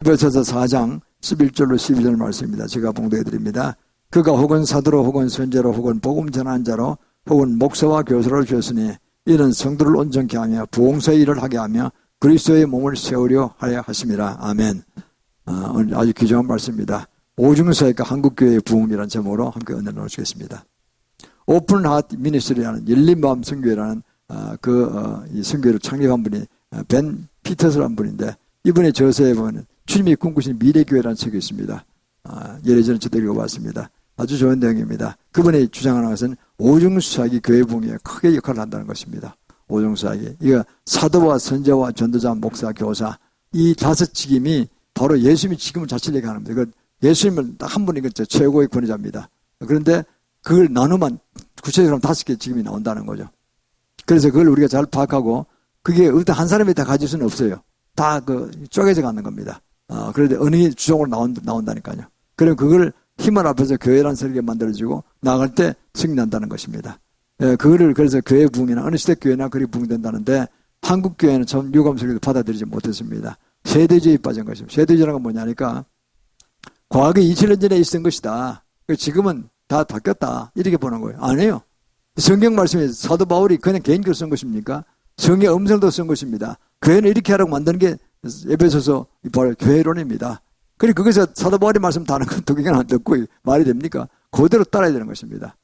에베소서 4장 11절로 12절 말씀입니다. 제가 봉독해드립니다. 그가 혹은 사도로 혹은 선지자로 혹은 복음 전하는 자로 혹은 목사와 교사로 주셨으니 이는 성도를 온전케 하며 부흥사의 일을 하게 하며 그리스도의 몸을 세우려 하려 하심이라. 아멘. 아주 귀중한 말씀입니다. 오중사역과 한국교회의 부흥이라는 제목으로 함께 은혜를 나누시겠습니다. 오픈 하트 미니스트리라는 열린 마음 선교회라는 이 선교회를 창립한 분이 벤 피터스라는 분인데, 이분의 저서에 보면 주님이 꿈꾸신 미래교회라는 책이 있습니다. 예전에 저도 읽어봤습니다. 아주 좋은 내용입니다. 그분이 주장하는 것은 오중사역이 교회 부흥에 크게 역할을 한다는 것입니다. 오중사역이. 이거 사도와 선지자와 전도자, 목사, 교사, 이 다섯 직임이 바로 예수님이 직임을 자체를 얘기하는 겁니다. 예수님은 딱 한 분이 최고의 권위자입니다. 그런데 그걸 나누면 구체적으로 5개 직임이 나온다는 거죠. 그래서 그걸 우리가 잘 파악하고, 그게 어떤 한 사람이 다 가질 수는 없어요. 다 쪼개져 가는 겁니다. 그런데 어느 주종으로 나온다니까요. 그럼 그걸 힘을 합해서 교회라는 설계가 만들어지고 나갈 때 승리한다는 것입니다. 그거를 그래서 교회 부흥이나 어느 시대 교회나 그리 부흥된다는데, 한국 교회는 참 유감 설계도 받아들이지 못했습니다. 세대주의에 빠진 것입니다. 세대주의라는 건 뭐냐니까, 과거에 2000년 전에 있었던 것이다. 지금은 다 바뀌었다. 이렇게 보는 거예요. 아니에요. 성경 말씀에 사도 바울이 그냥 개인적으로 쓴 것입니까? 성경 음성도 쓴 것입니다. 교회는 이렇게 하라고 만드는 게 에베소서 바로 교회론입니다. 그리고 거기서 사도 바울이 말씀 다른 건 독일은 안 듣고 말이 됩니까? 그대로 따라야 되는 것입니다.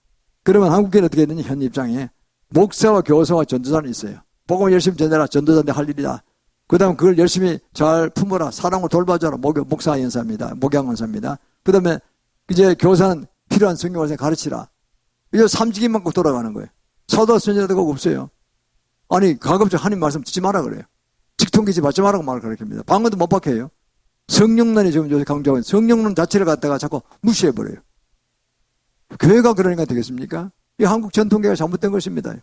그러면 한국교회는 어떻게 되느냐, 현 입장에 목사와 교사와 전도자는 있어요. 복음을 열심히 전해라. 전도자인데 할 일이다. 그 다음 그걸 열심히 잘 품어라. 사랑으로 돌봐줘라. 목사 연사입니다. 목양 연사입니다. 그 다음에 이제 교사는 필요한 성경 말씀 가르치라. 이제 삼직임만 꼭 돌아가는 거예요. 사도와 선지자가 없어요. 아니, 가급적 하나님 말씀 듣지 마라 그래요. 직통기지 받지 마라고 말을 가르칩니다. 방언도 못 박혀요. 성령론이 지금 요새 강조하는 성령론 자체를 갖다가 자꾸 무시해버려요. 교회가 그러니까 되겠습니까? 이 한국 전통교회가 잘못된 것입니다.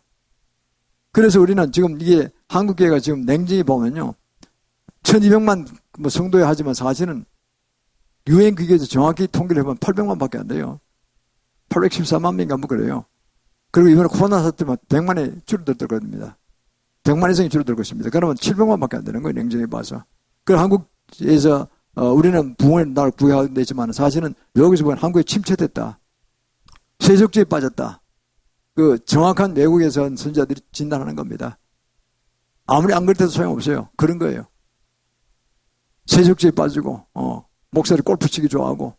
그래서 우리는 지금 이게 한국교회가 지금 냉정히 보면요, 1200만 성도에 하지만 사실은 유엔 기계에서 정확히 통계를 해보면 800만 밖에 안 돼요. 814만 명인가 뭐 그래요. 그리고 이번에 코로나 사태 때문에 100만에 줄어들 겁니다. 100만 이상이 줄어들 것입니다. 그러면 700만 밖에 안 되는 거예요, 냉정히 봐서. 그래서 한국에서 우리는 부흥의 날 구해야 되지만 사실은 여기서 보면 한국에 침체됐다. 세속주의에 빠졌다. 정확한 외국에서 선지자들이 진단하는 겁니다. 아무리 안 그럴 때도 소용없어요. 그런 거예요. 세속주의에 빠지고, 목사들이 골프 치기 좋아하고,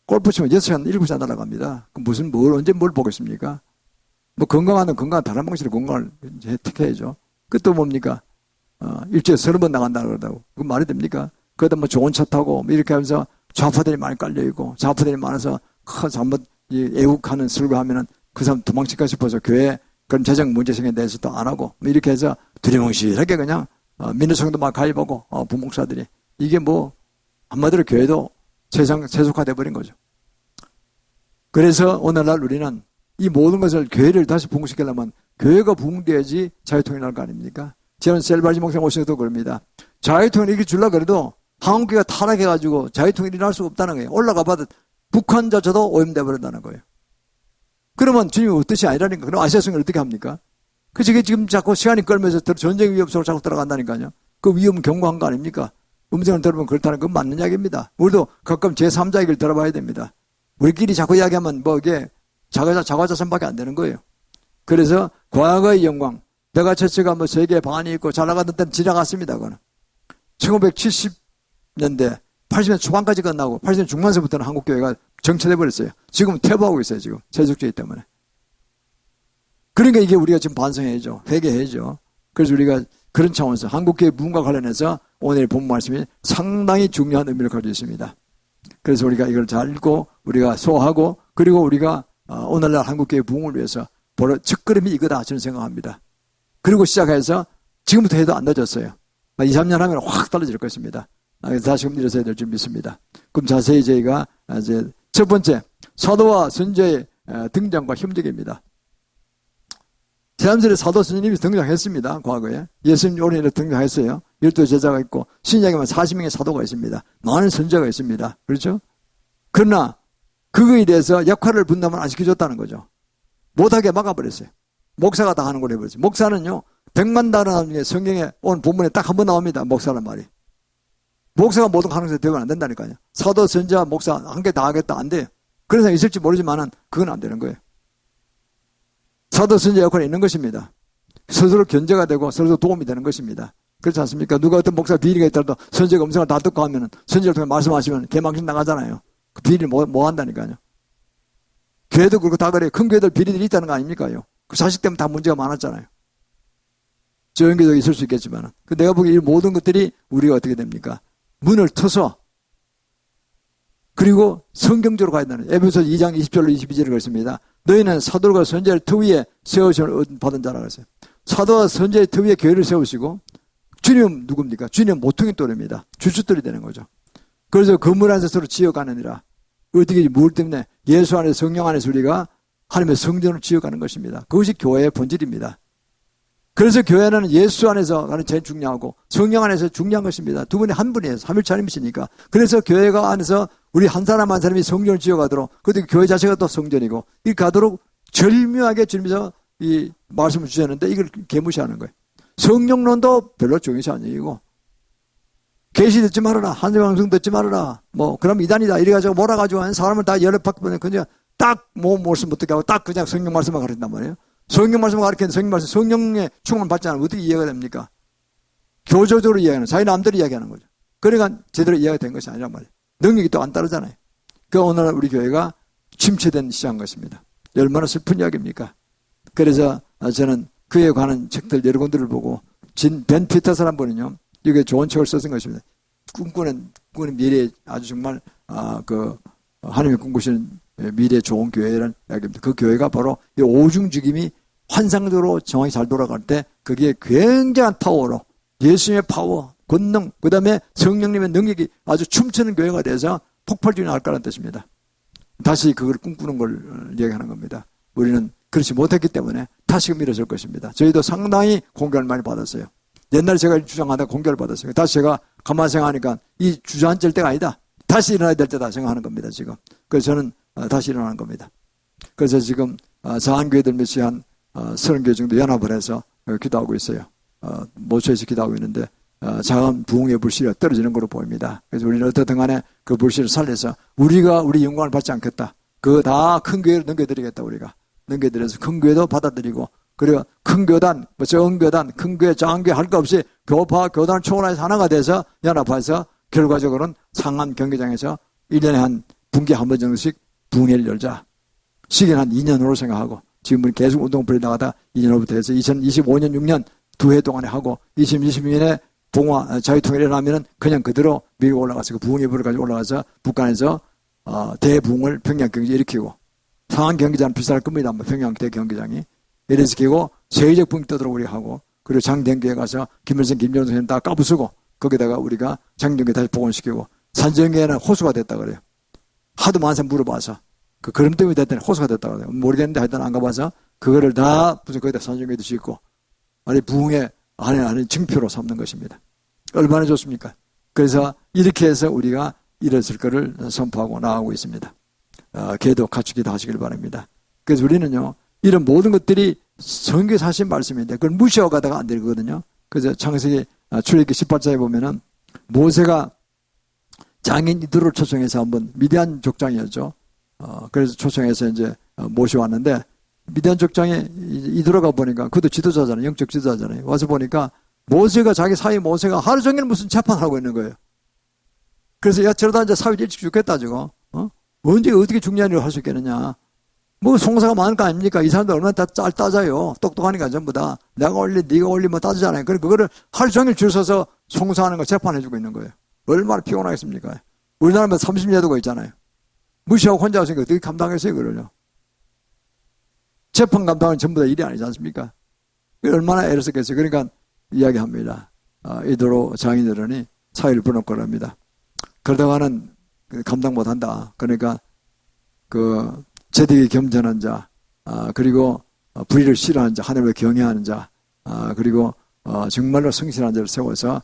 골프 치면 6시간, 7시간 날아갑니다. 언제 뭘 보겠습니까? 건강한 다른 방식으로 건강을 혜택해야죠. 그것도 뭡니까? 일주일에 30번 나간다 그러다고. 그건 말이 됩니까? 그러다 좋은 차 타고, 이렇게 하면서 좌파들이 많이 깔려있고, 좌파들이 많아서 잘못 애국하는 설교하면은 그 사람 도망칠까 싶어서 교회 그런 재정 문제 생에 대해서도 안 하고, 이렇게 해서 두리뭉실하게 그냥 민주성도 막 가입하고, 부목사들이. 이게 한마디로 교회도 세속화돼 버린 거죠. 그래서 오늘날 우리는 이 모든 것을 교회를 다시 부흥시키려면 교회가 부흥돼야지 자유통일이 날 거 아닙니까? 저는 셀바지 목사님 오셔도 그럽니다. 자유통일 이렇게 주려고 그래도 한국교회가 타락해가지고 자유통일이 날 수가 없다는 거예요. 올라가 봐도 북한자체도 오염돼 버린다는 거예요. 그러면 주님이 뜻이 아니라니까. 그럼 아시아성을 어떻게 합니까? 그게 지금 자꾸 시간이 끌면서 전쟁 위협 속으로 자꾸 들어간다니까요. 그 위험은 경고한 거 아닙니까? 음성을 들으면 그렇다는 건 맞는 이야기입니다. 우리도 가끔 제3자 얘기를 들어봐야 됩니다. 우리끼리 자꾸 이야기하면 이게 자화자찬밖에 안 되는 거예요. 그래서 과거의 영광, 메가처치가 세계에 방안이 있고 잘 나가던 때는 지나갔습니다. 그거는 1970년대 80년 초반까지 끝나고 80년 중반서부터는 한국교회가 정체돼 버렸어요. 지금 퇴보하고 있어요. 지금 세속주의 때문에. 그러니까 이게 우리가 지금 반성해야죠. 회개해야죠. 그래서 우리가 그런 차원에서 한국교회 부흥과 관련해서 오늘 본 말씀이 상당히 중요한 의미를 가지고 있습니다. 그래서 우리가 이걸 잘 읽고 우리가 소화하고, 그리고 우리가 오늘날 한국교회 부흥을 위해서 첫걸음이 이거다 저는 생각합니다. 그리고 시작해서 지금부터 해도 안 늦었어요. 2, 3년 하면 확 달라질 것입니다. 다시금 일어서야 될 줄 믿습니다. 그럼 자세히 저희가 이제 첫 번째, 사도와 선지자의 등장과 힘적입니다. 제한설에 사도 선지님이 등장했습니다. 과거에. 예수님 오른에 등장했어요. 12제자가 있고, 신약에만 40명의 사도가 있습니다. 많은 선지자가 있습니다. 그렇죠? 그러나 그거에 대해서 역할을 분담을 안 시켜줬다는 거죠. 못하게 막아버렸어요. 목사가 다 하는 걸 해버렸어요. 목사는요, 100만 단어 중에 성경에 오늘 본문에 딱 한 번 나옵니다. 목사란 말이. 목사가 모든 가능성이 되면 안 된다니까요. 사도, 선지자, 목사 한 개 다 하겠다. 안 돼요. 그런 사람이 있을지 모르지만은 그건 안 되는 거예요. 사도, 선지자 역할이 있는 것입니다. 스스로 견제가 되고 서로 도움이 되는 것입니다. 그렇지 않습니까? 누가 어떤 목사 비리가 있더라도 선지자가 음성을 다 듣고 하면은 선지자를 통해 말씀하시면 개망신 나가잖아요. 그 비리를 뭐 한다니까요. 교회도 그렇고 다 그래요. 큰 교회들 비리들이 있다는 거 아닙니까요? 그 자식 때문에 다 문제가 많았잖아요. 적은 교회도 있을 수 있겠지만. 내가 보기에 이 모든 것들이 우리가 어떻게 됩니까? 문을 터서 그리고 성경적으로 가야 되는 에베소서 2장 20절로 22절을 그랬습니다. 너희는 사도들과 선지자의 터 위에 세우심을 받은 자라 그랬어요. 사도와 선지자의 터 위에 교회를 세우시고 주님은 누굽니까? 주님은 모퉁이 돌입니다. 주춧돌이 되는 거죠. 그래서 건물 안에서 서로 지어가느니라. 어떻게 뭘 때문에? 예수 안에서 성령 안에서 우리가 하나님의 성전을 지어가는 것입니다. 그것이 교회의 본질입니다. 그래서 교회는 예수 안에서 가는 제일 중요하고 성령 안에서 중요한 것입니다. 두 분이 한 분이에요. 삼일차림이시니까. 그래서 교회가 안에서 우리 한 사람 한 사람이 성전을 지어가도록, 그것도 교회 자체가 또 성전이고 이 가도록 절묘하게 주님께서 이 말씀을 주셨는데 이걸 개무시하는 거예요. 성령론도 별로 중요시 않은 얘기고, 계시 듣지 말아라, 한세방송 듣지 말아라, 그럼 이단이다 이래가지고 몰아가지고 사람을 다 열흘밖에 보내 그냥 딱 말씀 어떻게 하고 딱 그냥 성령 말씀만 가르친단 말이에요. 성령 말씀을 가르치는데 성령 말씀, 성령의 충만을 받지 않으면 어떻게 이해가 됩니까? 교조적으로 이야기하는, 자기 남들이 이야기하는 거죠. 그러니까 제대로 이해가 된 것이 아니란 말이에요. 능력이 또 안 따르잖아요. 오늘날 우리 교회가 침체된 시작한 것입니다. 얼마나 슬픈 이야기입니까? 그래서 저는 그에 관한 책들 여러 권들을 보고 벤 피터스라는 분은요, 이게 좋은 책을 썼은 것입니다. 꿈꾸는 미래에 아주 정말 하나님이 꿈꾸시는 미래 좋은 교회라는 이야기입니다. 그 교회가 바로 이 오중죽임이 환상적으로 정확히 잘 돌아갈 때 거기에 굉장한 파워로 예수님의 파워, 권능, 그 다음에 성령님의 능력이 아주 춤추는 교회가 돼서 폭발적이 나올 거라는 뜻입니다. 다시 그걸 꿈꾸는 걸 이야기하는 겁니다. 우리는 그렇지 못했기 때문에 다시금 일어설 것입니다. 저희도 상당히 공격을 많이 받았어요. 옛날에 제가 주장하다 공격을 받았어요. 다시 제가 가만히 생각하니까 이 주저앉을 때가 아니다. 다시 일어나야 될 때다 생각하는 겁니다, 지금. 그래서 저는 다시 일어나는 겁니다. 그래서 지금 자한교회들 몇이 한 30개 정도 연합을 해서 기도하고 있어요. 모처에서 기도하고 있는데 자원 부흥의 불씨가 떨어지는 걸로 보입니다. 그래서 우리는 어떻든 간에 그 불씨를 살려서 우리가 우리 영광을 받지 않겠다. 그거 다 큰 교회로 넘겨드리겠다. 우리가 넘겨드려서 큰 교회도 받아들이고, 그리고 큰 교단, 적은 교단, 큰 교회, 작은 교회 할 거 없이 교파, 교단을 초월해서 하나가 돼서 연합해서 결과적으로는 상암 경기장에서 1년에 한 분기 한 번 정도씩 부흥회를 열자. 시기는 한 2년 후로 생각하고, 지금은 계속 운동 벌이다가다 2년 후부터 해서 2025년 6년 2해 동안에 하고, 2026년에 봉화 자유통일이 일어나면은 그냥 그대로 미국 올라가서 그 부흥 예불을 가지고 올라가서 북한에서 대부흥을 평양 경기에 일으키고, 상암 경기장 비쌀 겁니다. 평양 대경기장이. 이래서 끼고 세계적 부흥 떠도록 우리가 하고, 그리고 장대교에 가서 김일성, 김정은 선생님 다 까부수고, 거기다가 우리가 장대교 다시 복원시키고, 산정교회는 호수가 됐다 그래요. 하도 많은 사람 물어봐서 그 그림tem이 됐더니 호수가 됐다 그래요. 모르겠는데 하여튼 안 가봐서 그거를 다 무슨 거기다 산정교회도 짓고, 아니 부흥의 안에 증표로 삼는 것입니다. 얼마나 좋습니까? 그래서 이렇게 해서 우리가 일었을 것을 선포하고 나가고 있습니다. 계도 갖추기 다 하시길 바랍니다. 그래서 우리는요, 이런 모든 것들이 성경에서 하신 말씀인데 그걸 무시하고 가다가 안 되거든요. 그래서 창세기 출애굽기 18장에 보면은 모세가 장인 이드로를 초청해서 한번 미디안 족장이었죠. 그래서 초청해서 이제 모셔왔는데, 미디안 족장에 이드로가 보니까 그것도 지도자잖아요. 영적 지도자잖아요. 와서 보니까 모세가 자기 사위 모세가 하루 종일 무슨 재판을 하고 있는 거예요. 그래서 야 저러다 이제 사위 일찍 죽겠다 저거. 언제 어떻게 중요한 일을 할 수 있겠느냐. 송사가 많을 거 아닙니까? 이 사람들 얼마나 잘 따져요. 똑똑하니까 전부 다. 내가 올리, 네가 올리면 따지잖아요. 그래서 그거를 하루 종일 줄 서서 송사하는 거 재판해주고 있는 거예요. 얼마나 피곤하겠습니까? 우리나라면 30여도가 있잖아요. 무시하고 혼자 하시니까 어떻게 감당했어요, 그걸요? 재판 감당은 전부 다 일이 아니지 않습니까? 얼마나 애를 썼겠어요. 그러니까 이야기합니다. 이대로 장인들은 사회를 부놓고 합니다. 그러다가는 감당 못한다. 그러니까 제대에 겸손한 자, 그리고 불의를 싫어하는 자, 하늘을 경외하는 자, 그리고 정말로 성실한 자를 세워서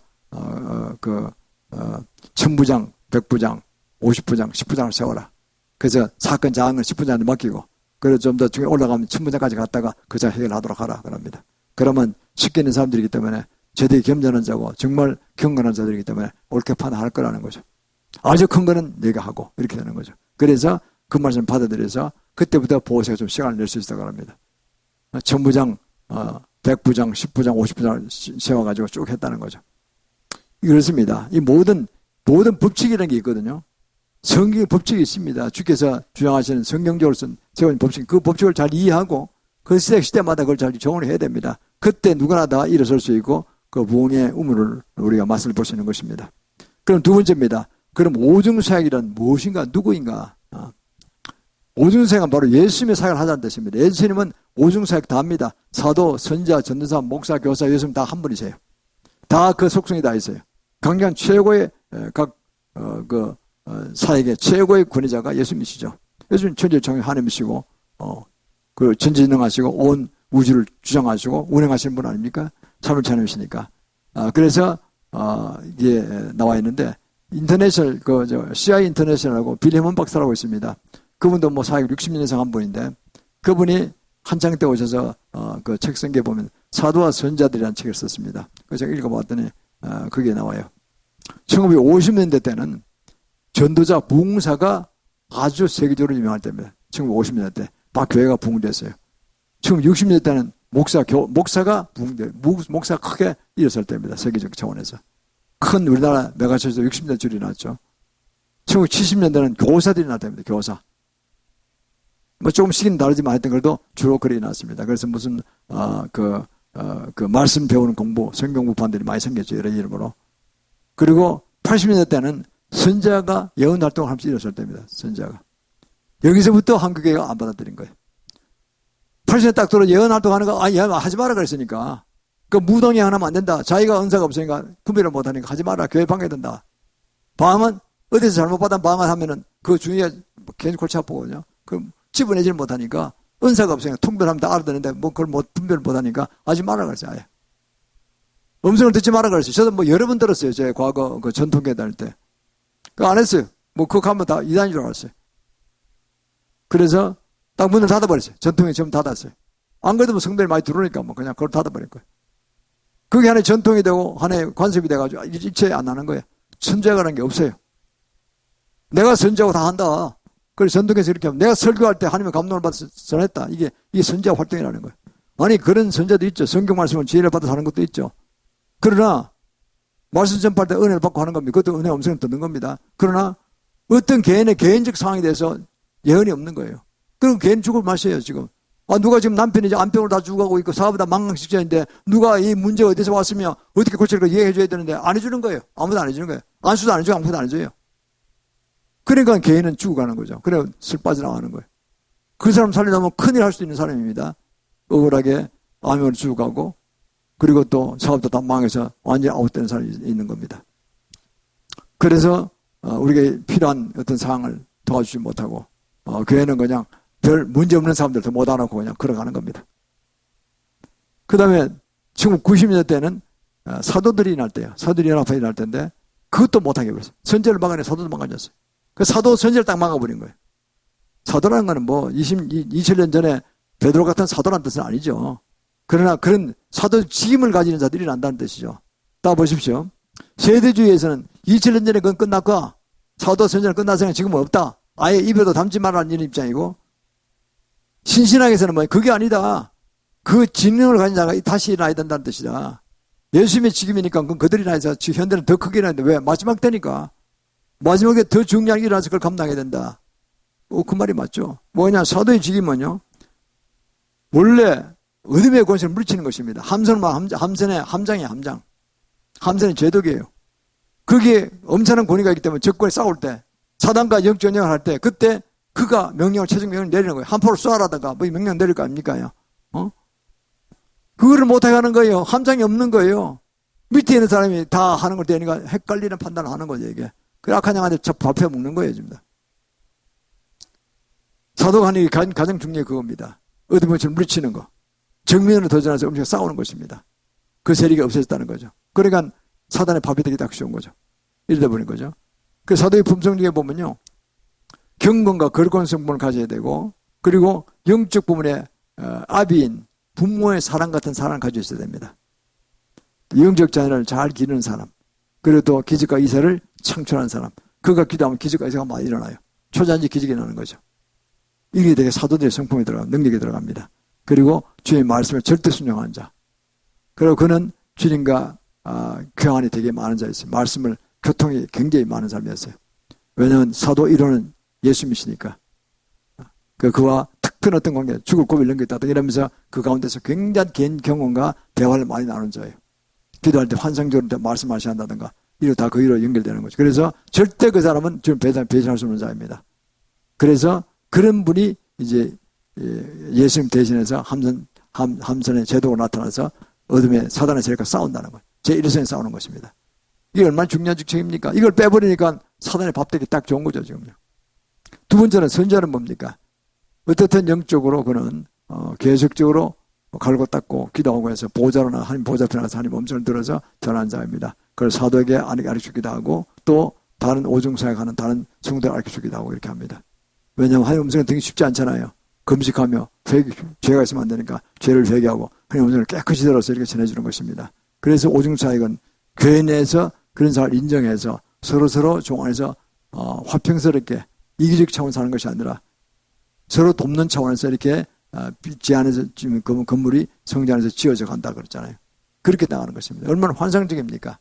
천부장, 백부장, 50부장, 10부장을 세워라. 그래서 사건 자항을 10부장한테 맡기고, 그래서 좀 더 중에 올라가면 천부장까지 갔다가 그 자 해결하도록 하라 그럽니다. 그러면 쉽게 있는 사람들이기 때문에 제대로 겸손한 자고 정말 경건한 자들이기 때문에 옳게 판단할 거라는 거죠. 아주 큰 거는 내가 하고 이렇게 되는 거죠. 그래서 그 말씀을 받아들여서 그때부터 보호세가 좀 시간을 낼 수 있다고 합니다. 천부장, 100부장, 10부장, 50부장 세워가지고 쭉 했다는 거죠. 그렇습니다. 이 모든 법칙이라는 게 있거든요. 성경의 법칙이 있습니다. 주께서 주장하시는 성경적으로 세운 법칙, 그 법칙을 잘 이해하고 그 시대마다 그걸 잘 적용을 해야 됩니다. 그때 누구나 다 일어설 수 있고 그 부흥의 의무를 우리가 맛을 볼 수 있는 것입니다. 그럼 두 번째입니다. 그럼 오중사역이란 무엇인가, 누구인가? 오중사역은 바로 예수님의 사역을 하자는 뜻입니다. 예수님은 오중사역 다 합니다. 사도, 선지자, 전도사, 목사, 교사, 예수님 다 한 분이세요. 다 그 속성이 다 있어요. 강경 최고의 사역의 최고의 권위자가 예수님이시죠. 예수님 천지창조 하나님이시고 그 전지전능하시고 온 우주를 주장하시고 운행하시는 분 아닙니까? 참을찬이시니까. 그래서 이게 나와 있는데 인터내셔널 CI 인터내셔널하고 빌리먼 박사라고 있습니다. 그분도 뭐 사역 60년 이상 한 분인데 그분이 한창 때 오셔서 그 책 쓴 게 보면 사도와 선자들이라는 책을 썼습니다. 그 제가 읽어봤더니 그게 나와요. 1950년대 때는 전도자 부흥사가 아주 세계적으로 유명할 때입니다. 1950년대 때 막 교회가 부흥됐어요. 1960년대 때는 목사가 크게 일어설 때입니다. 세계적 차원에서. 큰 우리나라 메가처에서 60년대 줄이 났죠. 1970년대는 교사들이 나타납니다. 교사. 뭐 조금 시기는 다르지만 하여튼 그래도 주로 그래 났습니다. 그래서 무슨 그 말씀 배우는 공부, 성경 공부반들이 많이 생겼죠. 이런 이름으로. 그리고 80년대 때는 선자가 예언 활동을 하면서 일어설 때입니다. 선자가. 여기서부터 한국교회가 안 받아들인 거예요. 80년대 딱 들어 예언 활동하는 거 하지 마라 그랬으니까. 그 무동이 하나면 안 된다. 자기가 은사가 없으니까 구별을 못하니까 하지 마라. 교회 방해된다. 방언은 어디서 잘못 받은 방언하면은 그 주위에 괜히 골치 아프거든요. 그 집어내질 못하니까 은사가 없으니까 통별하면 다 알아듣는데 뭐 그걸 분별을 못하니까 하지 마라 그랬어요. 아예. 음성을 듣지 마라 그랬어요. 저도 뭐 여러 번 들었어요. 제 과거 그 전통교회 다닐 때. 그거 안 했어요. 뭐 그거 가면 다 이단인 줄 알았어요. 그래서 딱 문을 닫아버렸어요. 전통에 좀 닫았어요. 안 그래도 뭐 성도들이 많이 들어오니까 뭐 그냥 그걸 닫아버린 거예요. 그게 하나의 전통이 되고 하나의 관습이 돼가지고 일체 안 하는 거예요. 선제가라는 게 없어요. 내가 선제하고 다 한다. 그래서 전통에서 이렇게 하면 내가 설교할 때 하나님의 감동을 받아서 전했다. 이게 선제 활동이라는 거예요. 아니 그런 선제도 있죠. 성경 말씀을 지혜를 받아서 하는 것도 있죠. 그러나 말씀 전파할 때 은혜를 받고 하는 겁니다. 그것도 은혜 음성을 듣는 겁니다. 그러나 어떤 개인의 개인적 상황에 대해서 예언이 없는 거예요. 그럼 개인 죽을 맛이에요 지금. 누가 지금 남편이 이제 안병으로 다 죽어가고 있고 사업이 다 망강식자인데 누가 이 문제 어디서 왔으며 어떻게 고칠까 얘기해줘야 되는데 안 해주는 거예요. 아무도 안 해주는 거예요. 안수도 안 해주고 아무것도 안 해줘요. 그러니까 개인은 죽어가는 거죠. 그래 슬 빠져나가는 거예요. 그 사람 살리려면 큰일 할 수 있는 사람입니다. 억울하게 암으로 죽어가고 그리고 또 사업도 다 망해서 완전히 아웃되는 사람이 있는 겁니다. 그래서 우리가 필요한 어떤 상황을 도와주지 못하고 교회는 그냥 별 문제 없는 사람들도 못 알아놓고 그냥 걸어가는 겁니다. 그 다음에 1990년대 때는 사도들이 날 때요. 사도들이 연합회에 날 때인데 그것도 못하게 그랬어요. 선제를 막아내 사도도 망가졌어요. 그 사도 선제를 딱 막아버린 거예요. 사도라는 거는 뭐 2000년 전에 베드로 같은 사도라는 뜻은 아니죠. 그러나 그런 사도 직임을 가지는 자들이 난다는 뜻이죠. 딱 보십시오. 세대주의에서는 2000년 전에 그건 끝났고 사도 선제는 끝났으니까 지금은 없다. 아예 입에도 담지 말라는 이런 입장이고 신신학에서는 뭐 그게 아니다. 그 직능을 가진 자가 다시 일어나야 된다는 뜻이다. 예수님의 직임이니까 그건 그들이 나해서 현대는 더 크게 일어나는데 왜? 마지막 때니까. 마지막에 더 중요한 일이 일어나서 그걸 감당해야 된다. 그 말이 맞죠. 뭐냐 사도의 직임은요. 원래 어둠의 권세를 물리치는 것입니다. 함선의 함장이에요. 함장. 함선의 제독이에요. 그게 엄청난 권위가 있기 때문에 적군에 싸울 때 사단과 역전쟁을 할 때 그때 그가 최종 명령을 내리는 거예요. 한 포를 쏘아라다가 뭐 명령 내릴 거 아닙니까요? 그거를 못하게 하는 거예요. 함장이 없는 거예요. 밑에 있는 사람이 다 하는 걸 되니까 헷갈리는 판단을 하는 거죠, 이게. 그 악한 양한테 밥해 먹는 거예요, 지금. 사도가 하는 일이 가장 중요한 그겁니다. 어둠의 권세를 물리치는 거. 정면으로 도전해서 엄청 싸우는 것입니다. 그 세력이 없어졌다는 거죠. 그러니까 사단의 밥이 되기 딱 쉬운 거죠. 이러다 보는 거죠. 그 사도의 품성 중에 보면요. 경건과 거룩한 성품을 가져야 되고 그리고 영적 부분에 아비인 부모의 사랑 같은 사랑을 가지고 있어야 됩니다. 영적 자녀를 잘 기르는 사람, 그리고 또 기적과 이사를 창출하는 사람, 그가 기도하면 기적과 이사가 많이 일어나요. 초자연적 기적이 일어나는 거죠. 이게 되게 사도들의 성품에 들어가, 능력이 들어갑니다. 그리고 주의 말씀을 절대 순종하는 자. 그리고 그는 주님과 교환이 되게 많은 자였어요. 말씀을 교통이 굉장히 많은 사람이었어요. 왜냐하면 사도 1호는 예수님이시니까. 그와 특별한 어떤 관계, 죽을 고비를 넘겼다 이러면서 그 가운데서 굉장한 개인 경험과 대화를 많이 나눈 자예요. 기도할 때 환상적으로 말씀하셔야 한다든가 이거 다 그 이로 연결되는 거죠. 그래서 절대 그 사람은 지금 배신할 수 없는 자입니다. 그래서 그런 분이 이제 예수님 대신해서 함선의 제도가 나타나서 어둠의 사단의 세력과 싸운다는 거예요. 제1선에 싸우는 것입니다. 이게 얼마나 중요한 직책입니까? 이걸 빼버리니까 사단의 밥되기 딱 좋은 거죠, 지금요. 두 번째는 선지자는 뭡니까? 어떻든 영적으로 그는 계속적으로 갈고 닦고 기도하고 해서 보좌로나 하나님 보좌 앞에 나가서 하나님 음성을 들어서 전하는 자입니다. 그걸 사도에게 가르쳐주기도 하고 또 다른 오중사에 가는 다른 성도를 가르쳐주기도 하고 이렇게 합니다. 왜냐하면 하나님 음성을 듣기 쉽지 않잖아요. 금식하며 죄가 있으면 안 되니까 죄를 회개하고 하나님 음성을 깨끗이 들어서 이렇게 전해주는 것입니다. 그래서 오중사역은 교회 내에서 그런 사람을 인정해서 서로 종안에서 화평스럽게 이기적 차원 사는 것이 아니라 서로 돕는 차원에서 이렇게 지 안에서 지금 건물이 성전 안에서 지어져 간다 그랬잖아요. 그렇게 나가는 것입니다. 얼마나 환상적입니까?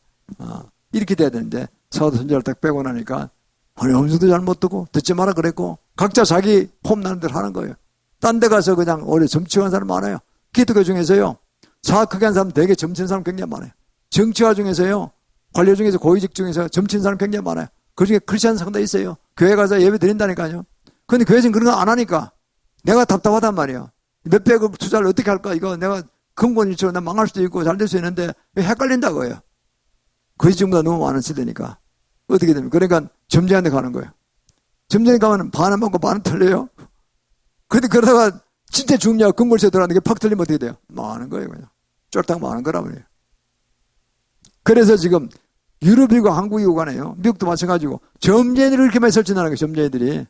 이렇게 돼야 되는데 사도 선지자를 딱 빼고 나니까 아니 음성도 잘 못 듣고 듣지 마라 그랬고 각자 자기 폼 나는 대로 하는 거예요. 딴 데 가서 그냥 오래 점치한 사람 많아요. 기독교 중에서요. 사악하게 한 사람 되게 점치는 사람 굉장히 많아요. 정치화 중에서요. 관료 중에서 고위직 중에서 점치는 사람 굉장히 많아요. 그중에 크리스찬 상도 있어요. 교회 가서 예배 드린다니까요. 근데 교회에서는 그런 거 안 하니까 내가 답답하단 말이야. 몇백억 투자를 어떻게 할까? 이거 내가 근본일처럼 나 망할 수도 있고 잘 될 수 있는데 헷갈린다고요. 거의 지금보다 너무 많은 시대니까. 어떻게 됩니까? 그러니까 점쟁이한 데 가는 거예요. 점쟁이 가면 반은 맞고 반은 틀려요. 근데 그러다가 진짜 중요하고 근본세 들어가는데 팍 틀리면 어떻게 돼요? 망하는 거예요. 그냥. 쫄딱 망하는 거라 그래요. 그래서 지금 유럽이고 한국이고 간에요. 미국도 마찬가지고 점쟁이들을 이렇게 많이 설치하는 거예요. 점쟁이들이.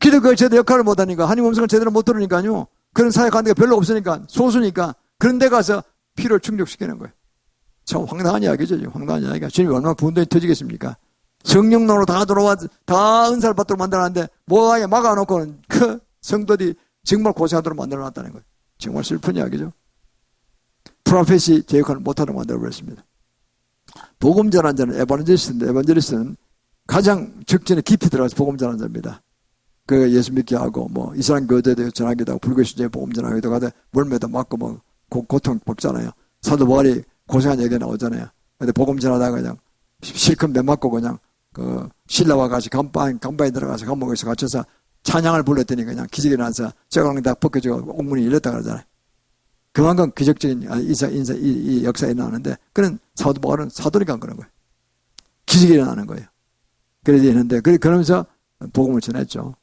기독교가 제대로 역할을 못하니까 하나님 음성을 제대로 못 들으니까요. 그런 사역하는 데가 별로 없으니까 소수니까 그런 데 가서 피를 충족시키는 거예요. 참 황당한 이야기죠. 황당한 이야기가. 주님이 얼마나 분돈이 터지겠습니까? 성령으로 다 들어와 다 은사를 받도록 만들어놨는데 뭐하게 막아놓고는 그 성도들이 정말 고생하도록 만들어놨다는 거예요. 정말 슬픈 이야기죠. 프로페시 제 역할을 못하도록 만들어버렸습니다. 복음 전하는 자는 에반젤리스트인데 에반젤리스트는 가장 적전에 깊이 들어가서 복음 전하는 자입니다. 그 예수 믿게 하고 뭐 이스라엘 교제도 전하기도 하고 불교 신자에 복음 전하기도 하고 물매도 맞고 뭐 고통 먹잖아요. 사도 바울이 고생한 얘기가 나오잖아요. 근데 복음 전하다가 그냥 실컷 매 맞고 그냥 그 신라와 같이 감방에 들어가서 감옥에서 갇혀서 찬양을 불렀더니 그냥 기적이 나서 쇠가랑이 다 벗겨지고 옥문이 열렸다 그러잖아요. 그만큼 기적적인 이 역사가 일어나는데 그런 사도 바울은 사도니까 그런 거예요. 기적이 일어나는 거예요. 그래야 되는데 그러면서 복음을 전했죠.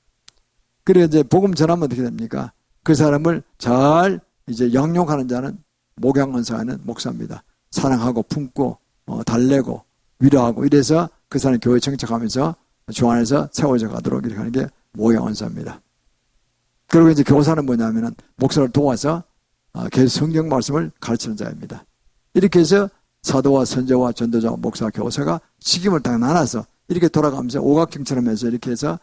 그래 이제 복음 전하면 어떻게 됩니까? 그 사람을 잘 이제 양육하는 자는 목양원사하는 목사입니다. 사랑하고 품고 달래고 위로하고 이래서 그 사람 교회 정착하면서 주 안에서 세워져 가도록 이렇게 하는 게 목양원사입니다. 그리고 이제 교사는 뭐냐면은 목사를 도와서 계속 성경 말씀을 가르치는 자입니다. 이렇게 해서 사도와 선지자와 전도자와 목사와 교사가 직임을 딱 나눠서 이렇게 돌아가면서 오각경처럼 해서 이렇게 해서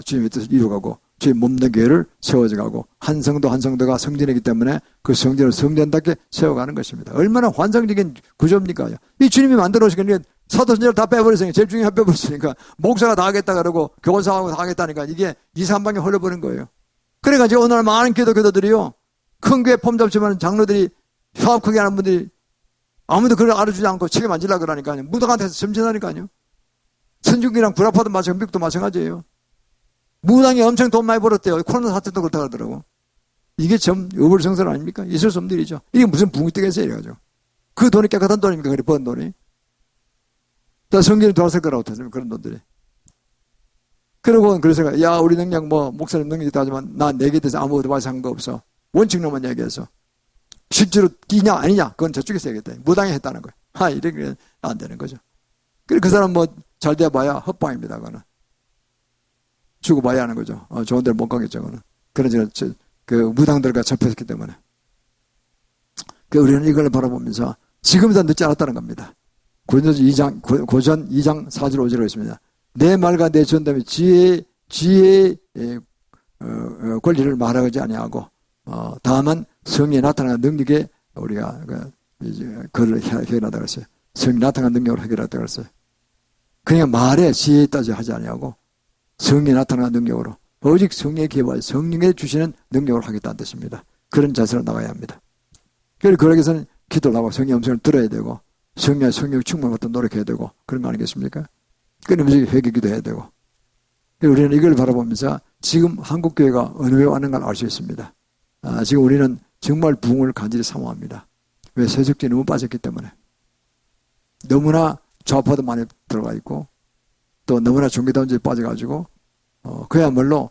주님의 뜻을 이루어가고 주님 몸된 교회를 세워져가고 한 성도가 성전이기 때문에 그 성전을 성전답게 세워가는 것입니다. 얼마나 환상적인 구조입니까? 이 주님이 만들어 오신 게 사도 선지자를 다 빼버렸으니까 제일 중요한 빼버렸으니까 목사가 다 하겠다 그러고 교사하고 다 하겠다니까 이게 2, 3방에 흘러버린 거예요. 그래가지고 어느 날 많은 기독교도들이요. 큰 교회 폼 잡지만 장로들이 사업 크게 하는 분들이 아무도 그걸 알아주지 않고 책임 안 지려고 그러니까요. 무당한테서 점진하니까요. 선중기랑 불합화도 마찬가지고 미국도 마찬가지예요. 무당이 엄청 돈 많이 벌었대요. 코로나 사태 도 그렇다 그러더라고. 이게 좀 어불성설 아닙니까? 있을 수 없는 일이죠. 이게 무슨 붕이 뜨겠어요 이래가지고. 그 돈이 깨끗한 돈입니까? 그래 번 돈이. 다 성경이 돌아설 거라고 했습니다. 그런 돈들이. 그러고 그래서 야 우리 능력 뭐 목사님 능력이 있다 하지만 나 내게 대해서 아무것도 말한 거 없어. 원칙로만 얘기해서 실제로 끼냐 아니냐 그건 저쪽에서 얘기했다. 무당이 했다는 거예요. 이렇게 안 되는 거죠. 그래 그 사람 뭐 잘 돼봐야 헛방입니다. 그거는. 주고 봐야 하는 거죠. 좋은 데를 못 가겠죠. 그거는. 그런 그 무당들과 접했기 때문에. 우리는 이걸 바라보면서 지금보다 늦지 않았다는 겁니다. 고전 2장 4절 5절에 있습니다. 내 말과 내 전담이 지혜의 권리를 말하지 아니하고 다만 성령이 나타나는 능력에 우리가 그걸 해결하다 그랬어요. 성령이 나타나는 능력으로 해결하다 그랬어요. 그냥 말에 지혜에 따져 하지 아니하고 성령이 나타나는 능력으로 오직 성령의 기회와 성령에 주시는 능력으로 하겠다는 뜻입니다. 그런 자세로 나가야 합니다. 그러기 위해서는 기도를 하고 성령의 음성을 들어야 되고 성령 충만을 갖다 노력해야 되고 그런 거 아니겠습니까? 끊임없이 회개기도 해야 되고 우리는 이걸 바라보면서 지금 한국교회가 어느 왜 왔는가를 알 수 있습니다. 지금 우리는 정말 부흥을 간절히 사모합니다. 왜? 세속주의에 너무 빠졌기 때문에 너무나 좌파도 많이 들어가 있고 또 너무나 종교단체에 빠져가지고 그야말로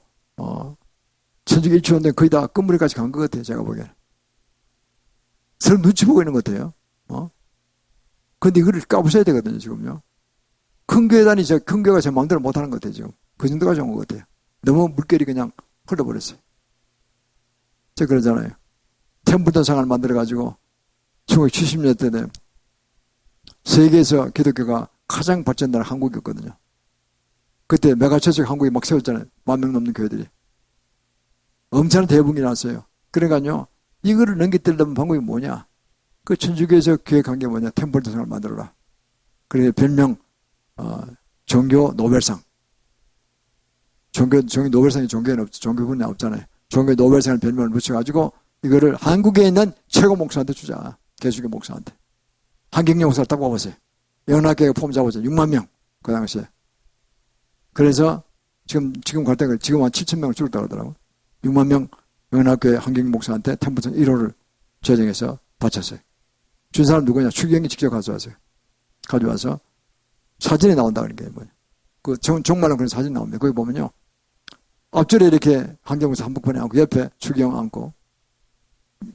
천주교 일치원대 거의 다 끝무리까지 간 것 같아요. 제가 보기에는 서로 눈치 보고 있는 것 같아요. 근데 이거를 까부셔야 되거든요. 지금요. 큰 교회가 제 마음대로 못하는 것 같아요. 지금 그 정도까지 온 것 같아요. 너무 물결이 그냥 흘러버렸어요. 제가 그러잖아요. 템플턴상을 만들어가지고 1970년대 때 세계에서 기독교가 가장 발전된 한국이었거든요. 그때 메가처치가 한국에 막 세웠잖아요. 10,000명 넘는 교회들이. 엄청난 대붕이 났어요. 그러니까요. 이거를 넘겨뜨리려면 방법이 뭐냐. 그 천주교에서 기획한 게 뭐냐. 템플턴상을 만들어라. 그래서 별명 종교 노벨상. 종교 노벨상이 종교에는 종교 분야 없잖아요. 종교 노벨상을 별명을 붙여가지고 이거를 한국에 있는 최고 목사한테 주자. 개수교 목사한테. 한경영 목사를 딱 뽑았어요. 연합교회가 폼 잡았죠. 6만 명. 그 당시에. 그래서 지금 갈 때가 지금 한 7,000명을 줄었다고 하더라고요. 6만 명 연합교회 한경영 목사한테 템플턴 1호를 제정해서 바쳤어요. 준 사람 누구냐? 추기경이 직접 가져왔어요. 가져와서 사진이 나온다 그런 게 뭐냐. 정말로 그런 사진 나옵니다. 거기 보면요. 앞줄에 이렇게 한경영 목사 한복판에 앉고 옆에 추기경 앉고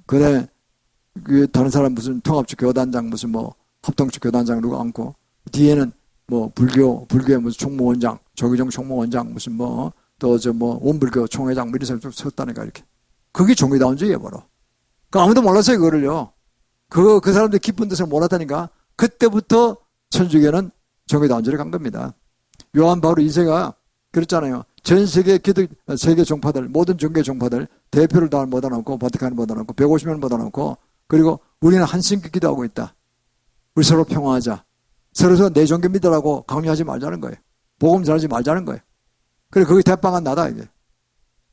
그 다음에 다른 사람 무슨 통합적 교단장 무슨 합동적 교단장 누가 앉고 뒤에는 불교의 무슨 총무원장 조기종 총무원장 무슨 원불교 총회장 이런 사람이 섰다니까 이렇게. 그게 종교다운주의예요 바로. 아무도 몰랐어요 그거를요. 그 사람들이 깊은 뜻을 몰랐다니까. 그때부터 천주교는 종교다운주의를 간 겁니다. 요한 바울 2세가 그랬잖아요. 전 세계 세계 종파들 모든 종교 종파들 대표를 다 모아놓고 바티칸을 모아놓고 150명 모아놓고 그리고 우리는 한심께 기도하고 있다. 우리 서로 평화하자. 서로 내 종교 믿으라고 강요하지 말자는 거예요. 복음 전하지 말자는 거예요. 그래 거기 대빵은 나다 이게.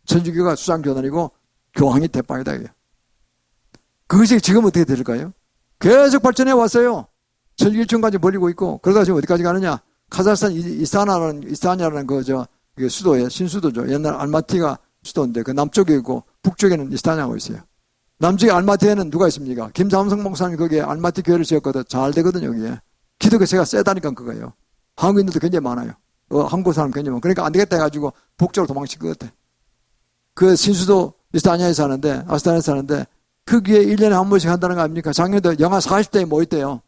천주교가 수장교단이고 교황이 대빵이다 이게. 그것이 지금 어떻게 될까요? 계속 발전해 왔어요. 천주교 1층까지 벌리고 있고 그러다 지금 어디까지 가느냐? 카자흐스탄 이스타냐라는 그 수도에 신수도죠. 옛날 알마티가 수도인데 그 남쪽에 있고 북쪽에는 이스타냐가 있어요. 남쪽에 알마티에는 누가 있습니까? 김삼성 목사님이 거기에 알마티 교회를 지었거든. 잘 되거든요 여기에. 기독교세가 세다니까 그거예요. 한국인들도 굉장히 많아요. 한국 사람 굉장히 많아요. 그러니까 안 되겠다 해가지고 북쪽으로 도망친 것 같아. 그 신수도 이스타냐에 사는데 아스타냐에 사는데 거기에 1년에 한 번씩 한다는 거 아닙니까? 작년에 영하 40대에 모였대요.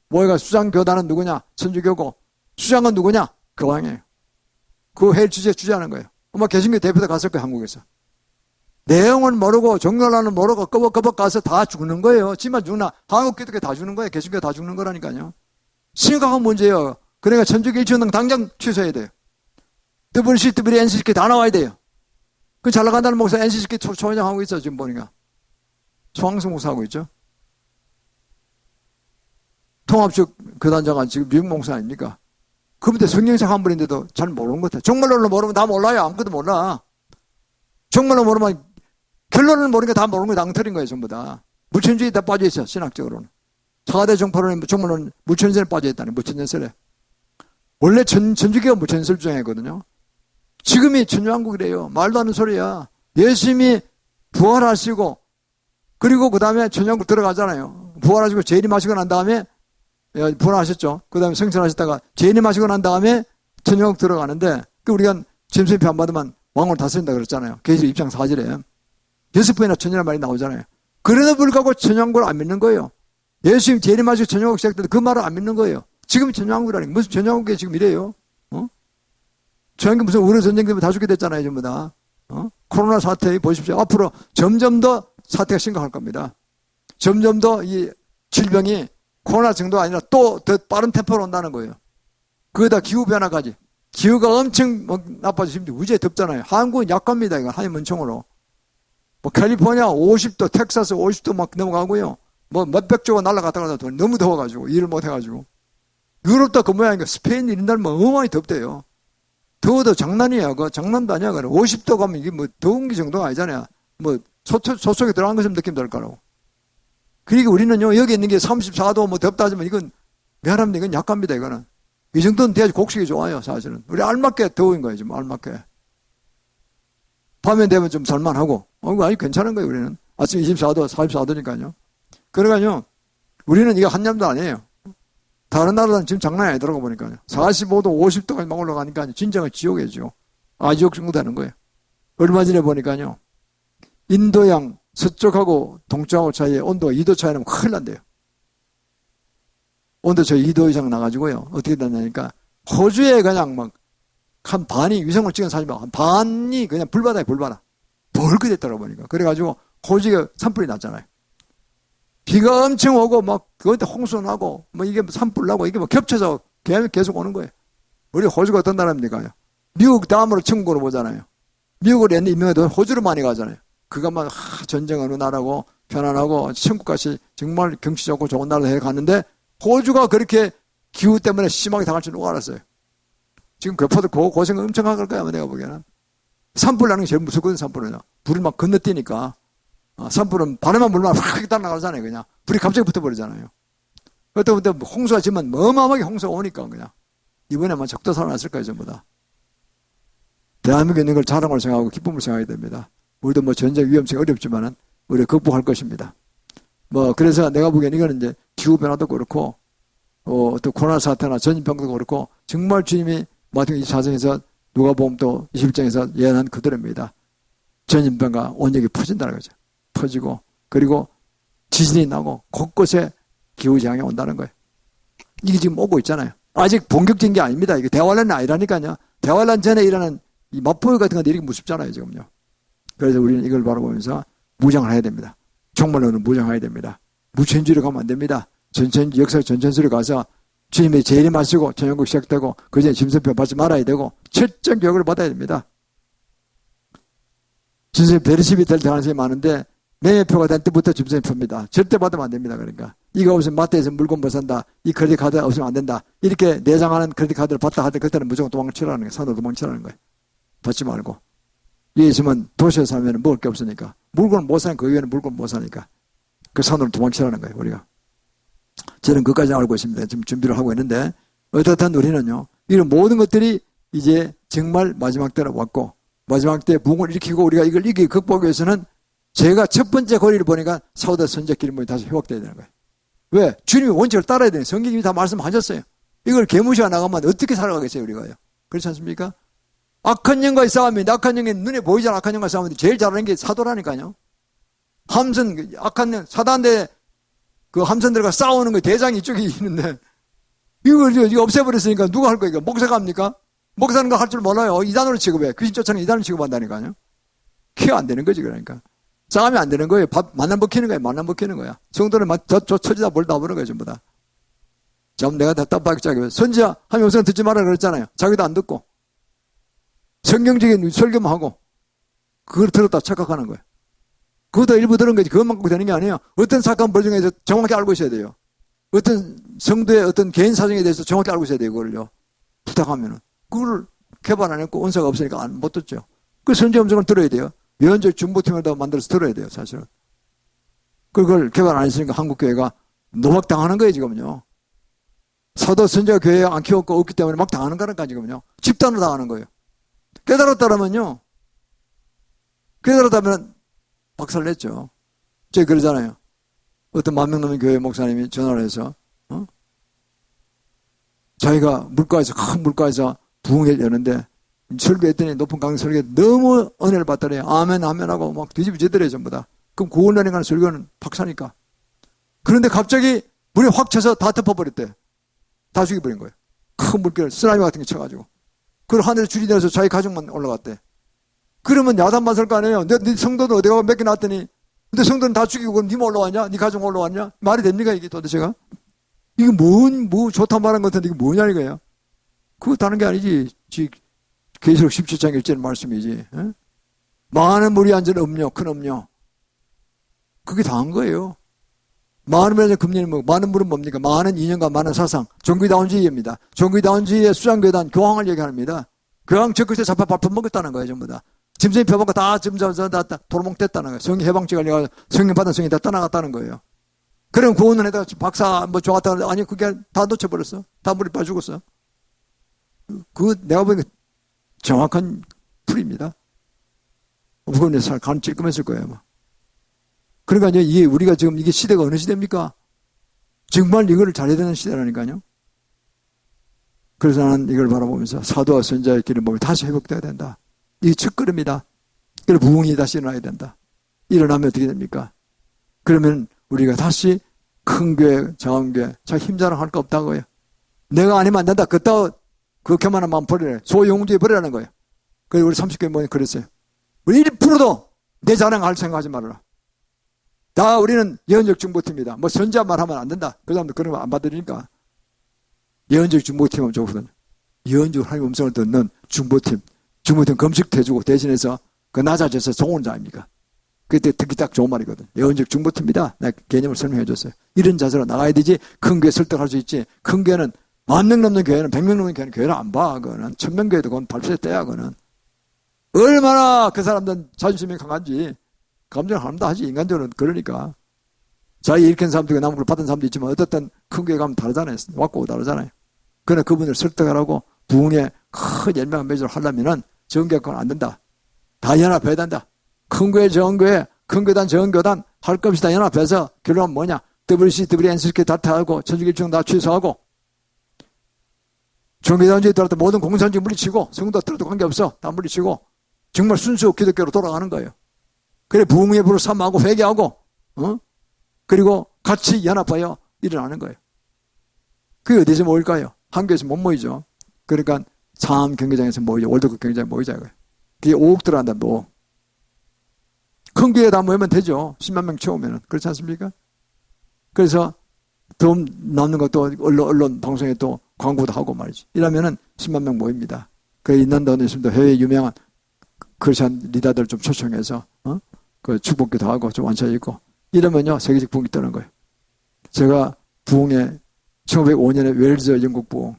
모여가 수장교단은 누구냐? 천주교고 수장은 누구냐? 교황이에요. 그 회의 주재하는 거예요. 아마 개신교 대표도 갔을 거예요 한국에서. 내용은 모르고 종교라는 모르고 꺼벅꺼벅 가서 다 죽는 거예요. 지만 죽나? 한국 기독교 다 죽는 거예요. 개신교 다 죽는 거라니까요. 심각한 문제예요. 그러니까 천주교 일치운동 당장 취소해야 돼요. WCW, NCCK 다 나와야 돼요. 그 잘 나간다는 목사 NCCK 초회장 하고 있어 지금 보니까. 소황성 목사 하고 있죠. 통합적 교단장은 지금 미국 목사 아닙니까? 그런데 성경책 한 번인데도 잘 모르는 것 같아요. 정말로 모르면 다 몰라요. 아무것도 몰라. 정말로 모르면 결론을 모르니까 다 모르는 거 낭틀인 거예요. 전부 다. 무천주의에 다 빠져있어. 신학적으로는. 차가대 정파로는 정말로 무천전에 빠져있다니. 무천전설에. 원래 천주교가 무천전설 주장했거든요. 지금이 천주왕국이래요. 말도 안 되는 소리야. 예수님이 부활하시고 그리고 그 다음에 천주왕국 들어가잖아요. 부활하시고 재림하시고 난 다음에 부활하셨죠. 그 다음에 성천하셨다가 재림하시고 난 다음에 천주왕국 들어가는데 우리가 짐승표 안 받으면 왕을 다스린다 그랬잖아요. 계시록 입장 4절에 6번이나 천년이라는 말이 나오잖아요. 그래도 불구하고 천주왕국을 안 믿는 거예요. 예수님 재림하시고 천주왕국 시작될 때 그 말을 안 믿는 거예요. 지금 천주왕국이라니 무슨 천주왕국이 지금 이래요? 천주왕국 무슨 우리 전쟁 때문에 다 죽게 됐잖아요. 전부 다. 코로나 사태 보십시오. 앞으로 점점 더 사태가 심각할 겁니다. 점점 더 이 질병이 코로나 정도가 아니라 또 더 빠른 템포로 온다는 거예요. 거기다 기후변화까지. 기후가 엄청 나빠지는데 우제 덥잖아요. 한국은 약합니다. 이거 한문청으로. 뭐 캘리포니아 50도, 텍사스 50도 막 넘어가고요. 뭐 몇백 조가 날아갔다가 너무 더워가지고 일을 못 해가지고. 유럽도 그 모양이니까 스페인 이런 데는 뭐 어마어마하게 덥대요. 더워도 장난이야. 그 장난도 아니야. 50도 가면 이게 뭐 더운 게 정도가 아니잖아요. 뭐 소속에 들어간 것처럼 느낌 들 거라고. 그러니까 우리는요, 여기 있는 게 34도 뭐 덥다 하지만 이건 미안합니다. 이건 약합니다. 이거는. 이 정도는 돼야지 곡식이 좋아요. 사실은. 우리 알맞게 더운 거예요. 지금 알맞게. 밤에 되면 좀 살만하고. 아니 괜찮은 거예요. 우리는. 아침 24도, 44도니까요. 그러니까요, 우리는 이거 한염도 아니에요. 다른 나라는 지금 장난이 아니더라고 보니까요. 45도, 50도까지 막 올라가니까 진정한 지옥이죠. 아지옥 정도 되는 거예요. 얼마 전에 보니까요, 인도양 서쪽하고 동쪽하고 사이에 온도가 2도 차이 나면 큰일 난대요. 온도 차이 2도 이상 나가지고요. 어떻게 됐냐니까, 호주에 그냥 막, 한 반이, 위성을 찍은 사진 한 반이 그냥 불바다에 불바다. 벌게 됐더라고 보니까. 그래가지고 호주가 산불이 났잖아요. 비가 엄청 오고 막 그것도 홍수 나고 뭐 이게 산불 나고 이게 뭐 겹쳐서 계속 오는 거예요. 우리 호주가 어떤 나라입니까? 미국 다음으로 천국으로 보잖아요. 미국을 옛날에 유명해도 호주로 많이 가잖아요. 그가 막 전쟁 어느 나라고 편안하고 천국같이 정말 경치 좋고 좋은 나라로 해 갔는데 호주가 그렇게 기후 때문에 심하게 당할 줄 누가 알았어요. 지금 교포들 고생 엄청 할 거야 내가 보기에는. 산불 나는 게 제일 무섭거든. 산불은요. 불이 막 건너뛰니까. 산불은 바람만 불면 확 달아나가잖아요. 그냥 불이 갑자기 붙어버리잖아요. 그때 홍수가 지면 어마어마하게 홍수가 오니까 그냥 이번에만 적도 살아났을 거예요. 전부 다. 대한민국에 있는 걸 자랑으로 생각하고 기쁨을 생각해야 됩니다. 우리도 뭐 전쟁 위험성이 어렵지만은 우리가 극복할 것입니다. 뭐 그래서 내가 보기엔 이거는 이제 기후 변화도 그렇고 또 코로나 사태나 전염병도 그렇고 정말 주님이 마태복음 24장에서 누가복음 또 21장에서 예언한 그대로입니다. 전염병과 온역이 퍼진다는 거죠. 퍼지고 그리고 지진이 나고 곳곳에 기후재앙이 온다는 거예요. 이게 지금 오고 있잖아요. 아직 본격적인 게 아닙니다. 이게 대환란이 아니라니까요. 대환란 전에 일어나는 이 마포효 같은 거 이렇게 무섭잖아요. 지금요. 그래서 우리는 이걸 바라보면서 무장을 해야 됩니다. 정말로는 무장해야 됩니다. 무천주로 가면 안 됩니다. 역사 전천수로 가서 주님의 재림하시고 전영국 시작되고 그 전에 짐승표 받지 말아야 되고 철저한 교육을 받아야 됩니다. 짐승 베르십이 될 가능성이 많은데 매매표가 된 때부터 짐승이 표입니다. 절대 받으면 안 됩니다. 그러니까 이거 없으면 마트에서 물건 못 산다. 이 크레딧 카드 없으면 안 된다. 이렇게 내장하는 크레딧 카드를 받다 하더니 그때는 무조건 도망치라는 거예요. 산으로 도망치라는 거예요. 받지 말고. 이게 있으면 도시에 살면 먹을 게 없으니까 물건을 못 사니까 그 이외에는 물건을 못 사니까 그 산으로 도망치라는 거예요. 우리가. 저는 그까지 알고 있습니다. 지금 준비를 하고 있는데 어떻든 우리는요. 이런 모든 것들이 이제 정말 마지막 때로 왔고 마지막 때 부흥을 일으키고 우리가 이걸 극복하기 위해서는 제가 첫 번째 거리를 보니까 사도들 선지자 기름부터 다시 회복돼야 되는 거예요. 왜? 주님의 원칙을 따라야 되는 성경이 다 말씀하셨어요. 이걸 개무시하 나가면 어떻게 살아가겠어요 우리가요. 그렇지 않습니까? 악한 영과의 싸움인데 악한 영이 눈에 보이지 않는 악한 영과의 싸움인데 제일 잘하는 게 사도라니까요. 함선 악한 영 사단대 그 함선들과 싸우는 거 대장이 이쪽에 있는데 이거 없애버렸으니까 누가 할 거예요? 목사가 합니까? 목사는 거 할 줄 몰라요. 이단으로 취급해. 귀신 쫓아는 이단으로 취급한다니까요. 케어 안 되는 거지 그러니까. 싸움이 안 되는 거예요. 만남 먹히는 거예요. 만남 먹히는 거야. 성도는 저 처지다 뭘 다 보는 거예요. 전부 다. 좀 내가 답답하게 짜게 선지자 한 영상 듣지 마라 그랬잖아요. 자기도 안 듣고. 성경적인 설교만 하고 그걸 들었다 착각하는 거예요. 그것도 일부 들은 거지. 그것만 갖고 되는 게 아니에요. 어떤 사건 벌중에서 정확히 알고 있어야 돼요. 어떤 성도의 어떤 개인 사정에 대해서 정확히 알고 있어야 돼요. 그걸요. 부탁하면은. 그걸 개발 안 했고 은사가 없으니까 못 듣죠. 그 선지 음성을 들어야 돼요. 예언적 중보팀을 다 만들어서 들어야 돼요. 사실은. 그걸 개발 안 했으니까 한국교회가 노막 당하는 거예요. 지금요. 사도 선지자 교회에 안 키웠고 없기 때문에 막 당하는 거니까 지금요. 집단으로 당하는 거예요. 깨달았다면요. 깨달았다면 박살냈죠. 제가 그러잖아요. 어떤 만명놈의 교회 목사님이 전화를 해서 자기가 물가에서 큰 물가에서 부흥회를 여는데 설교했더니 높은 강의 설교에 너무 은혜를 받더래요. 아멘 아멘 하고 막 뒤집어지더래요. 전부 다. 그럼 9월날에 가는 설교는 박사니까. 그런데 갑자기 물이 확 쳐서 다 덮어버렸대. 다 죽여버린 거예요. 큰 물결 쓰나미 같은 게 쳐가지고. 그걸 하늘에 줄이 내려서 자기 가족만 올라갔대. 그러면 야단 맞을 거 아니에요. 네 성도들 어디 가고 몇 개 놨더니 근데 성도는 다 죽이고 그럼 니만 올라왔냐? 네 가족 올라왔냐? 말이 됩니까 이게 도대체가? 이게 뭐 좋다 말한 것 같은데 이게 뭐냐 이거예요. 그거 다른 게 아니지. 계시록 17장 1절 말씀이지. 에? 많은 물이 앉은 음료, 큰 음료. 그게 다 한 거예요. 많은 물이 앉은 금리는 뭐, 많은 물은 뭡니까? 많은 인연과 많은 사상. 종교다운주의입니다. 종교다운주의의 수장교단, 교황을 얘기합니다. 교황 저 끝에 잡아 발품 먹었다는 거예요, 전부 다. 짐승이 펴먹고 다 도로몽됐다는 거예요. 성령 해방죄가 아니라 성령 받은 성이 다 떠나갔다는 거예요. 그럼 구원은 해다 박사 뭐 좋았다. 아니, 그게 다 놓쳐버렸어. 다 물이 빠죽었어. 내가 보니까 정확한 풀입니다. 그건 살 간 찔끔했을 거예요, 뭐. 그러니까 이게 우리가 지금 이게 시대가 어느 시대입니까? 정말 이걸 잘해야 되는 시대라니까요. 그래서 나는 이걸 바라보면서 사도와 선자의 길을 보면 다시 회복돼야 된다. 이게 첫걸음이다. 그래서 부흥이 다시 일어나야 된다. 일어나면 어떻게 됩니까? 그러면 우리가 다시 큰 교회, 작은 교회, 자 힘자랑할 거 없다고요. 내가 아니면 안 된다. 그 교만한 마음 버리래. 소용주의 버리라는 거예요. 그래서 우리 30교회 모임 그랬어요. 우리 1%도 내 자랑할 생각하지 말아라. 우리는 예언적 중보팀이다. 뭐 선자만 하면 안 된다. 그 사람들 그런 거 안 받으니까. 예언적 중보팀 하면 좋거든요. 예언적 하나님 음성을 듣는 중보팀. 중보팀 검식해주고 대신해서 그 낮아져서 좋은 자입니까? 그때 듣기 딱 좋은 말이거든. 예언적 중보팀이다. 내가 개념을 설명해 줬어요. 이런 자세로 나가야 되지. 큰 교회 설득할 수 있지. 큰 교회는 1000명 넘는 교회는 100명 넘는 교회는 교회를 안 봐. 그거는 1000명 교회도 그건 발표해 떼야 그거는. 얼마나 그 사람들은 자존심이 강한지 감정을 한다 하지. 인간적으로는 그러니까. 자기 일으킨 사람도 있고 남을 받은 사람도 있지만 어떻든 큰 교회 가면 다르잖아요. 왔고 다르잖아요. 그러나 그분을 설득하라고 부흥에 큰 열매가 맺으러 하려면은 정교학교는 안 된다. 다 연합해야 된다. 큰 교회, 작은 교회, 큰 교단, 작은 교단 할 것 없이 다 연합해서 결론은 뭐냐? WC, WNCK 다 타하고 천주교청 다 취소하고 종교단주에 들어도 모든 공산주의 물리치고 성도 들어도 관계없어. 다 물리치고 정말 순수 기독교로 돌아가는 거예요. 그래 부흥의 불을 삼하고 회개하고 그리고 같이 연합하여 일어나는 거예요. 그게 어디서 모일까요? 한교에서 못 모이죠. 그러니까 상암 경기장에서 모이죠. 월드컵 경기장에 모이자. 그게 5억 들어간다. 5억. 큰 교회 다 모이면 되죠. 10만 명 채우면. 그렇지 않습니까? 그래서 돈 남는 것도 언론 방송에 또 광고도 하고 말이지. 이러면은 10만 명 모입니다. 그 있는 돈이 있습니다. 해외 유명한 크리스찬 리더들 좀 초청해서 그 축복기도 하고 좀 완차 있고 이러면요 세계적 부흥이 뜨는 거예요. 제가 부흥에 1905년에 웰즈 영국 부흥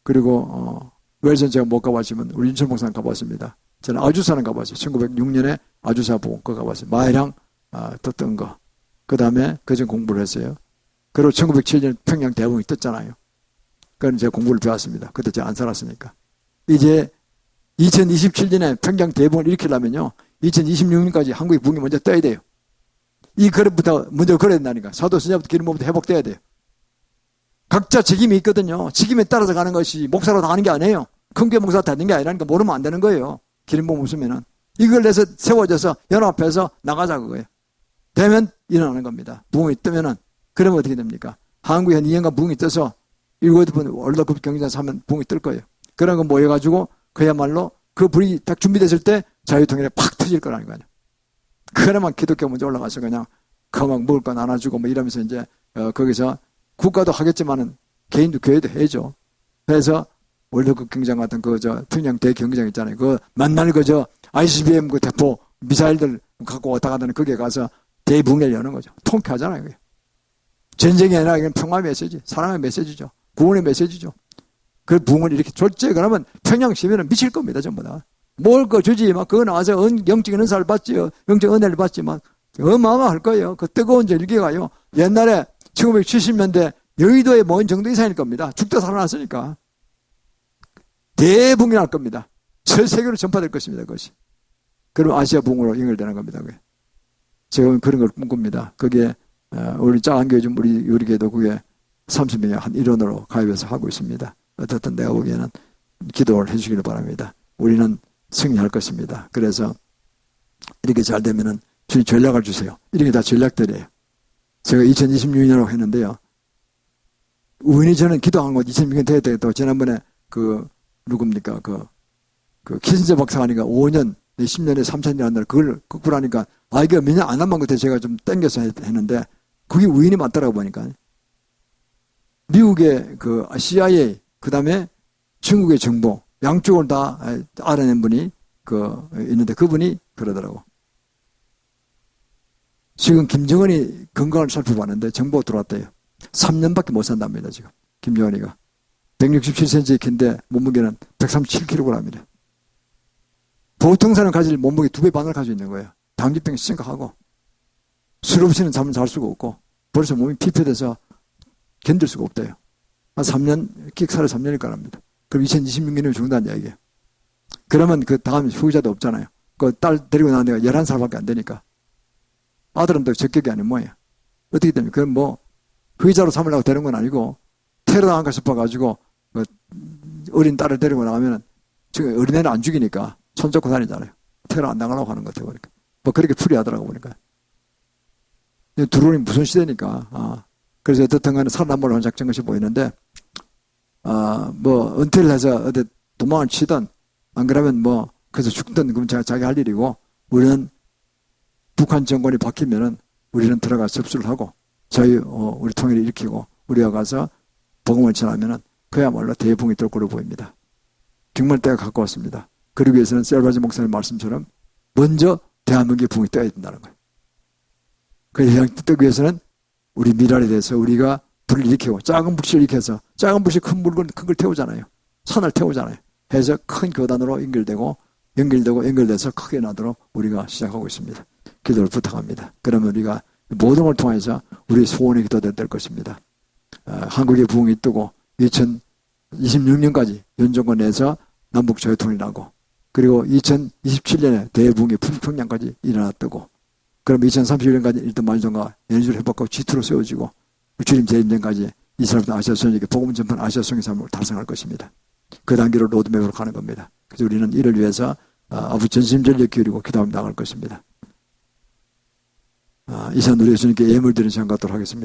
그리고 웰즈는 제가 못 가봤지만 우리 인천 목사는 가봤습니다. 저는 아주사는 가봤어요. 1906년에 아주사 부흥 그거 가봤어요. 마이랑 떴던 거. 그 다음에 그전 공부를 했어요. 그리고 1907년 평양 대부흥이 떴잖아요. 그건 제가 공부를 배웠습니다. 그때 제가 안 살았으니까. 이제 2027년에 평양 대부흥을 일으키려면요 2026년까지 한국의 부흥이 먼저 떠야 돼요. 이 그릇부터 먼저 걸어야 된다니까. 사도 선자부터 기름부터 회복돼야 돼요. 각자 책임이 있거든요. 책임에 따라서 가는 것이 목사로 다 하는 게 아니에요. 큰교회 목사로 다 하는 게 아니라니까 모르면 안 되는 거예요. 기름부음 없으면은. 이걸 내서 세워져서 연합해서 나가자 그거예요. 되면 일어나는 겁니다. 부흥이 뜨면은. 그러면 어떻게 됩니까? 한국에 한 2년간 부흥이 떠서 7번 월드컵 경기장에서 하면 부흥이 뜰 거예요. 그런 거 모여가지고 그야말로 그 불이 딱 준비됐을 때 자유통일에 팍 터질 거라는 거예요. 그래만 기독교 먼저 올라가서 그냥 막 먹을 거 나눠주고 뭐 이러면서 이제 거기서 국가도 하겠지만은 개인도 교회도 해야죠. 그래서 월드컵 경기장 같은 평양 대경기장 있잖아요. 맨날 ICBM 대포 미사일들 갖고 왔다 가다는 거기에 가서 대붕괴를 여는 거죠. 통쾌하잖아요. 그게. 전쟁이 아니라 이건 평화의 메시지, 사랑의 메시지죠. 구원의 메시지죠. 그 부흥을 이렇게 졸제 그러면 평양 시민은 미칠 겁니다. 전부 다. 뭘 주지 막 그거 나와서 영적인 은사를 받지 영적 은혜를 받지만 어마어마할 거예요. 그 뜨거운 절기가요. 옛날에 1970년대 여의도에 모인 정도 이상일 겁니다. 죽다 살아났으니까. 대붕이 날 겁니다. 전 세계로 전파될 것입니다. 그것이. 그럼 아시아 부흥으로 연결되는 겁니다. 그게. 제가 그런 걸 꿈꿉니다. 그게 우리 작은 교회 좀 우리 교회도 그게 30명의 한 일원으로 가입해서 하고 있습니다. 어떻든 내가 보기에는 기도를 해주시기를 바랍니다. 우리는 승리할 것입니다. 그래서 이렇게 잘 되면은 주님 전략을 주세요. 이런 게 다 전략들이에요. 제가 2026년이라고 했는데요. 우연히 저는 기도한 것 2006년 돼야 되겠다. 지난번에 누굽니까? 키신저 박사가 하니까 5년, 10년에 3,000년 한다. 그걸 극복하니까 이게 몇 년 안 남은 것 같아 제가 좀 땡겨서 했는데 그게 우연히 맞더라고 보니까. 미국의 그 CIA, 그 다음에 중국의 정보, 양쪽을 다 알아낸 분이 있는데 그분이 그러더라고. 지금 김정은이 건강을 살펴봤는데 정보가 들어왔대요. 3년밖에 못 산답니다, 지금. 김정은이가. 167cm 키인데 몸무게는 137kg입니다. 보통 사람 가질 몸무게 2배 반을 가지고 있는 거예요. 당뇨병이 심각하고 술 없이는 잠을 잘 수가 없고 벌써 몸이 피폐돼서 견딜 수가 없대요. 한 3년, 끽살에 3년일 거랍니다. 그럼 2026년이면 죽는다는 이야기예요. 그러면 그 다음 후유자도 없잖아요. 그 딸 데리고 나온 애가 11살밖에 안 되니까. 아들은 또 적격이 아닌 모양이야. 어떻게 됩니까? 그건 뭐 후유자로 삼으려고 되는 건 아니고 테러당한가 싶어가지고 어린 딸을 데리고 나가면 지금 어린애는 안 죽이니까 손잡고 다니잖아요. 테러 안 당하려고 하는 것 같아요. 보니까. 뭐 그렇게 풀이하더라고 보니까. 드론이 무슨 시대니까. 그래서 어떻든 간에 살아남으려고 작전 것이 보이는데 뭐 은퇴를 해서 어디 도망을 치든 안 그러면 뭐 그래서 죽든 그건 자기 할 일이고 우리는 북한 정권이 바뀌면은 우리는 들어가 접수를 하고 우리 통일을 일으키고 우리가 가서 복음을 전하면은 그야말로 대붕이 될 거로 보입니다. 정말 때가 가까웠습니다. 그러기 위해서는 셀바지 목사님 말씀처럼 먼저 대한민국의 붕이 떠야 된다는 거예요. 그 대한민국이 뜨기 위해서는 우리 미랄에 대해서 우리가 불을 일으키고 작은 불씨를 일으켜서 작은 불씨 큰 물건 큰 걸 태우잖아요. 산을 태우잖아요. 해서 큰 교단으로 연결돼서 크게 나도록 우리가 시작하고 있습니다. 기도를 부탁합니다. 그러면 우리가 모든 걸 통해서 우리 소원의 기도가 될 것입니다. 한국의 부흥이 뜨고 2026년까지 윤정권 내에서 남북 조회통일하고 그리고 2027년에 대부흥이 평양까지 일어나 뜨고 그럼 2031년까지 일단 만정과 에너지를 회복하고 G2로 세워지고 주님 재림전까지 이스라엘부터 아시아선에게 복음 전판 아시아성의 삶을 달성할 것입니다. 그 단계로 로드맵으로 가는 겁니다. 그래서 우리는 이를 위해서 아버지 전심전력 기울이고 기도하며 나갈 것입니다. 이상 우리 예수님께 예물 드리는 시간 갖도록 하겠습니다.